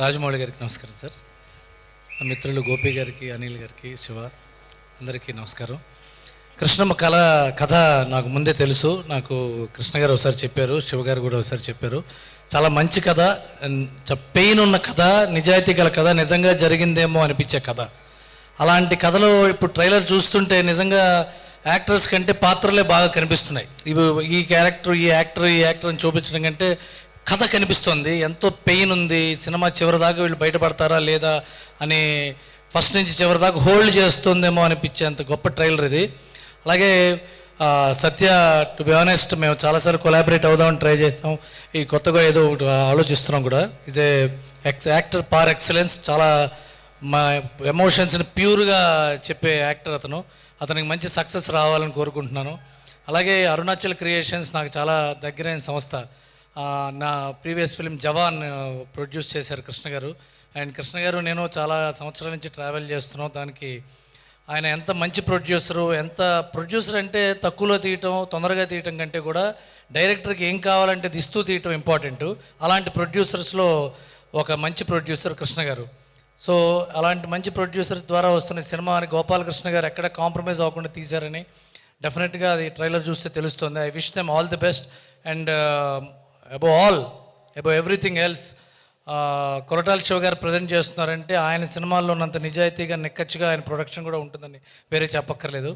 రాజమౌళి గారికి నమస్కారం సార్. మిత్రులు గోపి గారికి, అనిల్ గారికి, శివ అందరికీ నమస్కారం. కృష్ణమ్మ కథ నాకు ముందే తెలుసు. నాకు కృష్ణ గారు ఒకసారి చెప్పారు, శివ గారు కూడా ఒకసారి చెప్పారు. చాలా మంచి కథ, పెయిన్ ఉన్న కథ, నిజాయితీ గల కథ, నిజంగా జరిగిందేమో అనిపించే కథ. అలాంటి కథలో ఇప్పుడు ట్రైలర్ చూస్తుంటే నిజంగా యాక్టర్స్ కంటే పాత్రలే బాగా కనిపిస్తున్నాయి. ఈ క్యారెక్టర్, ఈ యాక్టర్ అని చూపించడం కంటే కథ కనిపిస్తుంది. ఎంతో పెయిన్ ఉంది. సినిమా చివరి దాకా వీళ్ళు బయటపడతారా లేదా అని ఫస్ట్ నుంచి చివరి దాకా హోల్డ్ చేస్తుందేమో అనిపించేంత గొప్ప ట్రైలర్ ఇది. అలాగే సత్య, టు బి ఆనెస్ట్, మేము చాలాసార్లు కొలాబరేట్ అవుదామని ట్రై చేస్తాం. ఈ కొత్తగా ఏదో ఒకటి ఆలోచిస్తున్నాం కూడా. ఈజ్ ఏ యాక్టర్ పార్ ఎక్సలెన్స్. చాలా మా ఎమోషన్స్ని ప్యూర్గా చెప్పే యాక్టర్ అతను. అతనికి మంచి సక్సెస్ రావాలని కోరుకుంటున్నాను. అలాగే అరుణాచల్ క్రియేషన్స్ నాకు చాలా దగ్గరైన సంస్థ. నా ప్రీవియస్ ఫిలిం జవాన్ ప్రొడ్యూస్ చేశారు కృష్ణ గారు. అండ్ కృష్ణ గారు నేను చాలా సంవత్సరాల నుంచి ట్రావెల్ చేస్తున్నాం. దానికి ఆయన ఎంత మంచి ప్రొడ్యూసర్ అంటే తక్కువలో తీయటం, తొందరగా తీయటం కంటే కూడా డైరెక్టర్కి ఏం కావాలంటే ఇస్తూ తీయటం ఇంపార్టెంట్. అలాంటి ప్రొడ్యూసర్స్లో ఒక మంచి ప్రొడ్యూసర్ కృష్ణ గారు. సో అలాంటి మంచి ప్రొడ్యూసర్ ద్వారా వస్తున్న సినిమాని గోపాలకృష్ణ గారు ఎక్కడ కాంప్రమైజ్ అవ్వకుండా తీశారని డెఫినెట్గా అది ట్రైలర్ చూస్తే తెలుస్తుంది. I wish them all the best. And above everything else, Koratala Shiva గారు ప్రజెంట్ చేస్తున్నారంటే ఆయన సినిమాల్లో ఉన్నంత నిజాయితీగా, నిక్కచ్చిగా ఆయన ప్రొడక్షన్ కూడా ఉంటుందని వేరే చెప్పక్కర్లేదు.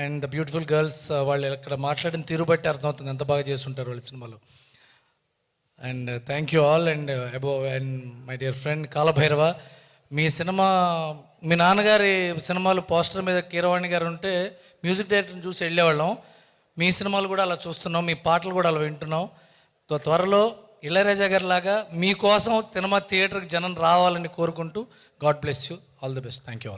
అండ్ ద బ్యూటిఫుల్ గర్ల్స్, వాళ్ళు ఇక్కడ మాట్లాడిన తీరు బట్టి అర్థమవుతుంది ఎంత బాగా చేస్తుంటారు వాళ్ళ సినిమాలో. And thank you all. And and my dear friend Kaalabhairava, మీ మీ నాన్నగారి సినిమాలు పోస్టర్ మీద కీరవాణి గారు ఉంటే మ్యూజిక్ డైరెక్టర్ని చూసి వెళ్ళేవాళ్ళం. మీ సినిమాలు కూడా అలా చూస్తున్నాం, మీ పాటలు కూడా అలా వింటున్నాం. త్వరలో ఇళయరాజా గారి లాగా మీకోసం సినిమా థియేటర్కి జనం రావాలని కోరుకుంటూ, God bless you, all the best. Thank you all.